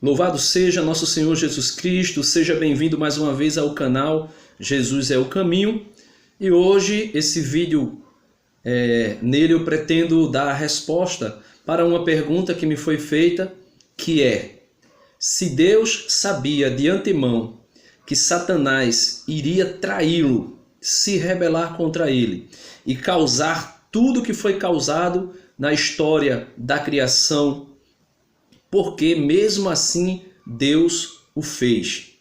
Louvado seja nosso Senhor Jesus Cristo, seja bem-vindo mais uma vez ao canal Jesus é o Caminho. E hoje esse vídeo, nele eu pretendo dar a resposta para uma pergunta que me foi feita, que é: se Deus sabia de antemão que Satanás iria traí-lo, se rebelar contra ele e causar tudo que foi causado na história da criação, porque mesmo assim Deus o fez?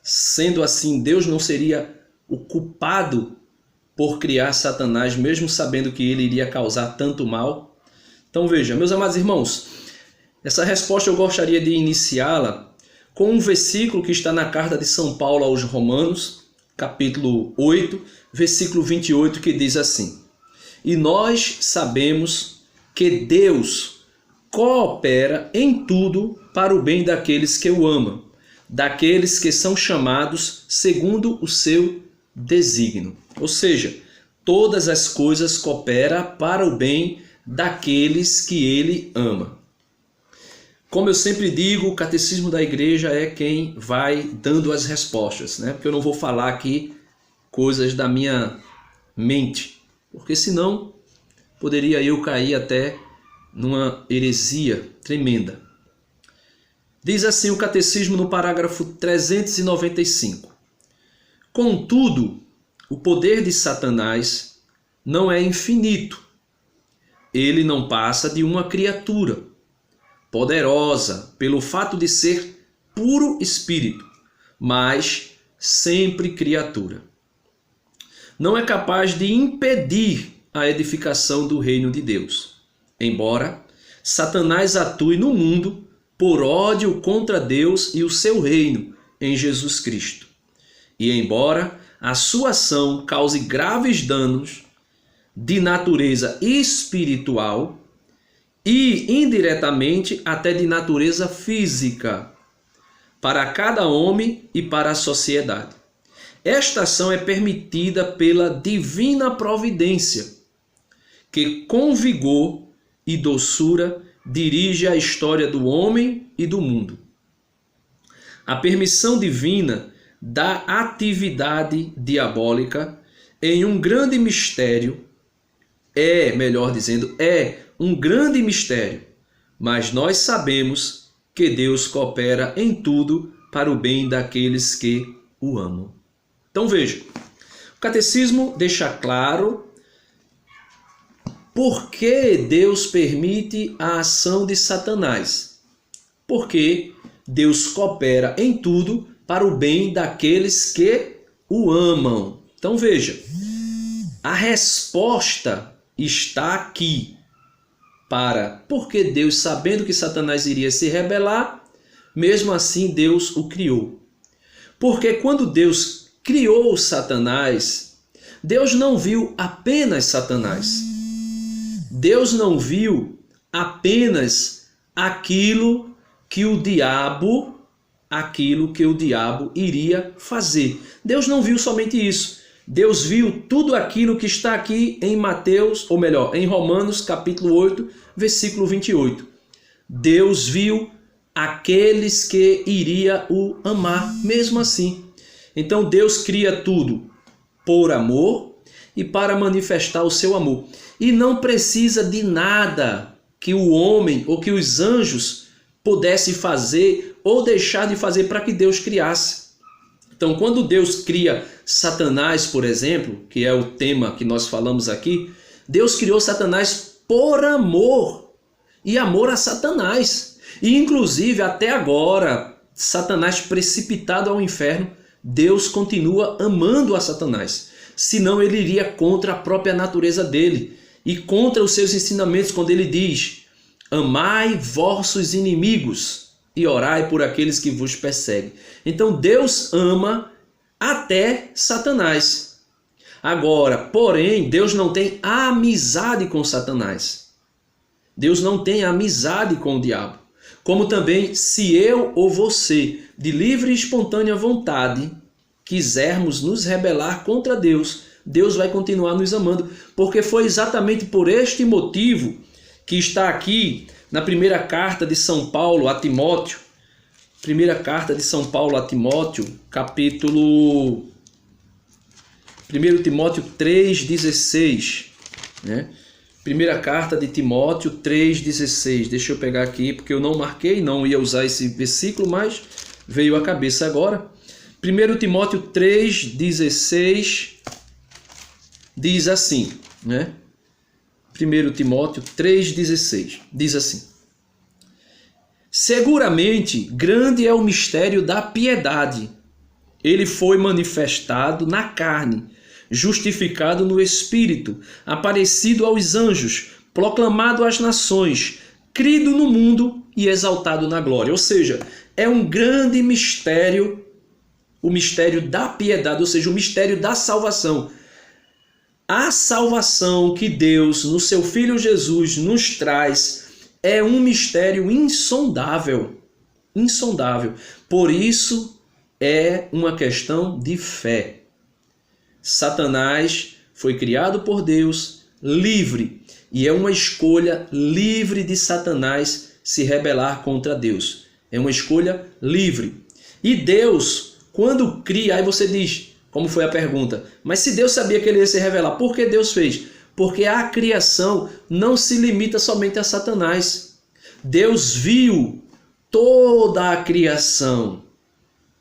Sendo assim, Deus não seria o culpado por criar Satanás, mesmo sabendo que ele iria causar tanto mal? Então veja, meus amados irmãos, essa resposta eu gostaria de iniciá-la com um versículo que está na carta de São Paulo aos Romanos, capítulo 8, versículo 28, que diz assim: e nós sabemos que Deus coopera em tudo para o bem daqueles que o amam, daqueles que são chamados segundo o seu desígnio. Ou seja, todas as coisas cooperam para o bem daqueles que ele ama. Como eu sempre digo, o catecismo da igreja é quem vai dando as respostas, né? Porque eu não vou falar aqui coisas da minha mente, porque senão poderia eu cair até numa heresia tremenda. Diz assim o catecismo no parágrafo 395. Contudo, o poder de Satanás não é infinito. Ele não passa de uma criatura poderosa pelo fato de ser puro espírito, mas sempre criatura. Não é capaz de impedir a edificação do reino de Deus, embora Satanás atue no mundo por ódio contra Deus e o seu reino em Jesus Cristo. E embora a sua ação cause graves danos de natureza espiritual e indiretamente até de natureza física para cada homem e para a sociedade. Esta ação é permitida pela divina providência, que com vigor e doçura dirige a história do homem e do mundo. A permissão divina da atividade diabólica em um grande mistério é um grande mistério, mas nós sabemos que Deus coopera em tudo para o bem daqueles que o amam. Então veja, o catecismo deixa claro por que Deus permite a ação de Satanás. Porque Deus coopera em tudo para o bem daqueles que o amam. Então veja, a resposta está aqui para porque Deus, sabendo que Satanás iria se rebelar, mesmo assim Deus o criou. Porque quando Deus criou Satanás, Deus não viu apenas Satanás. Deus não viu apenas aquilo que o diabo iria fazer. Deus não viu somente isso. Deus viu tudo aquilo que está aqui em em Romanos capítulo 8, versículo 28. Deus viu aqueles que iria o amar mesmo assim. Então Deus cria tudo por amor e para manifestar o seu amor. E não precisa de nada que o homem ou que os anjos pudessem fazer ou deixar de fazer para que Deus criasse. Então, quando Deus cria Satanás, por exemplo, que é o tema que nós falamos aqui, Deus criou Satanás por amor e amor a Satanás. E inclusive até agora, Satanás precipitado ao inferno, Deus continua amando a Satanás. Senão ele iria contra a própria natureza dele e contra os seus ensinamentos, quando ele diz: amai vossos inimigos e orai por aqueles que vos perseguem. Então Deus ama até Satanás. Agora, porém, Deus não tem amizade com Satanás. Deus não tem amizade com o diabo. Como também, se eu ou você, de livre e espontânea vontade, quisermos nos rebelar contra Deus, Deus vai continuar nos amando, porque foi exatamente por este motivo que está aqui na primeira carta de São Paulo a Timóteo, Primeira carta de São Paulo a Timóteo, capítulo 1 Timóteo 3,16, né? Primeira carta de Timóteo 3,16. Deixa eu pegar aqui, porque eu não marquei, não ia usar esse versículo, mas veio à cabeça agora. 1 Timóteo 3,16 diz assim, né? 1 Timóteo 3,16 diz assim: seguramente grande é o mistério da piedade. Ele foi manifestado na carne, justificado no Espírito, aparecido aos anjos, proclamado às nações, crido no mundo e exaltado na glória. Ou seja, é um grande mistério, o mistério da piedade, ou seja, o mistério da salvação. A salvação que Deus, no seu Filho Jesus, nos traz é um mistério insondável. Insondável. Por isso, é uma questão de fé. Satanás foi criado por Deus, livre, e é uma escolha livre de Satanás se rebelar contra Deus. É uma escolha livre. E Deus, quando cria, aí você diz, como foi a pergunta, mas se Deus sabia que ele ia se revelar, por que Deus fez? Porque a criação não se limita somente a Satanás. Deus viu toda a criação.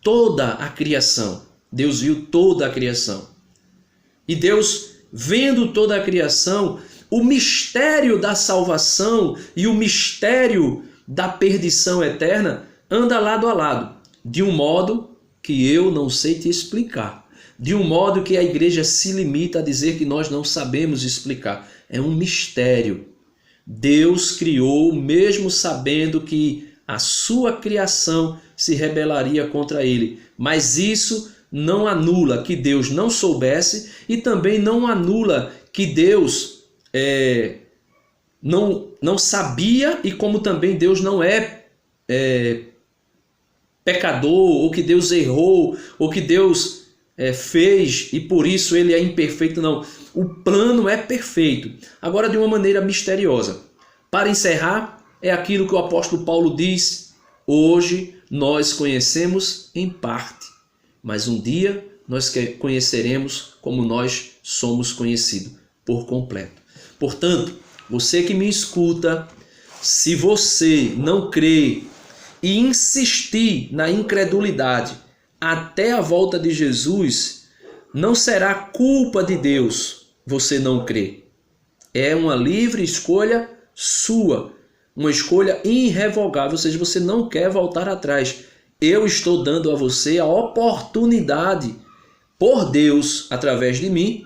Toda a criação. Deus viu toda a criação. E Deus, vendo toda a criação, o mistério da salvação e o mistério da perdição eterna anda lado a lado, de um modo que eu não sei te explicar. De um modo que a igreja se limita a dizer que nós não sabemos explicar. É um mistério. Deus criou, mesmo sabendo que a sua criação se rebelaria contra ele. Mas isso não anula que Deus não soubesse e também não anula que Deus não sabia e como também Deus não é pecador, ou que Deus errou, ou que Deus fez e por isso ele é imperfeito. Não, o plano é perfeito. Agora, de uma maneira misteriosa. Para encerrar, é aquilo que o apóstolo Paulo diz: hoje nós conhecemos em parte, mas um dia nós conheceremos como nós somos conhecidos, por completo. Portanto, você que me escuta, se você não crê e insistir na incredulidade até a volta de Jesus, não será culpa de Deus você não crer. É uma livre escolha sua, uma escolha irrevogável, ou seja, você não quer voltar atrás. Eu estou dando a você a oportunidade, por Deus, através de mim,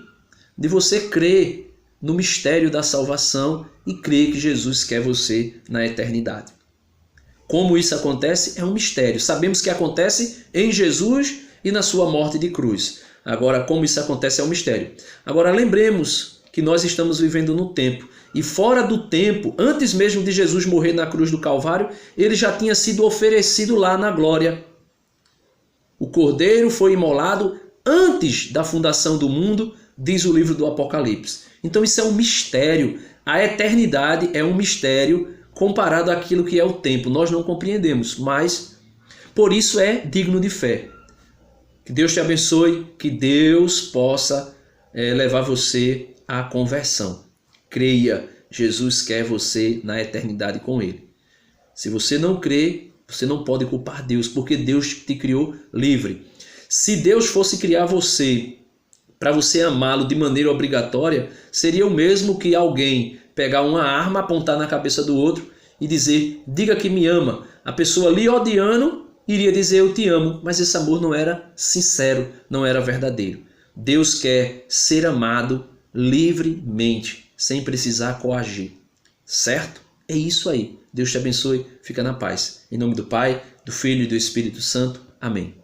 de você crer no mistério da salvação e crer que Jesus quer você na eternidade. Como isso acontece é um mistério. Sabemos que acontece em Jesus e na sua morte de cruz. Agora, como isso acontece é um mistério. Agora, lembremos que nós estamos vivendo no tempo. E fora do tempo, antes mesmo de Jesus morrer na cruz do Calvário, ele já tinha sido oferecido lá na glória. O Cordeiro foi imolado antes da fundação do mundo, diz o livro do Apocalipse. Então isso é um mistério. A eternidade é um mistério comparado àquilo que é o tempo. Nós não compreendemos, mas por isso é digno de fé. Que Deus te abençoe, que Deus possa levar você à conversão. Creia, Jesus quer você na eternidade com Ele. Se você não crê, você não pode culpar Deus, porque Deus te criou livre. Se Deus fosse criar você para você amá-lo de maneira obrigatória, seria o mesmo que alguém pegar uma arma, apontar na cabeça do outro e dizer, diga que me ama. A pessoa lhe odiando iria dizer eu te amo, mas esse amor não era sincero, não era verdadeiro. Deus quer ser amado livremente, sem precisar coagir. Certo? É isso aí. Deus te abençoe. Fica na paz. Em nome do Pai, do Filho e do Espírito Santo. Amém.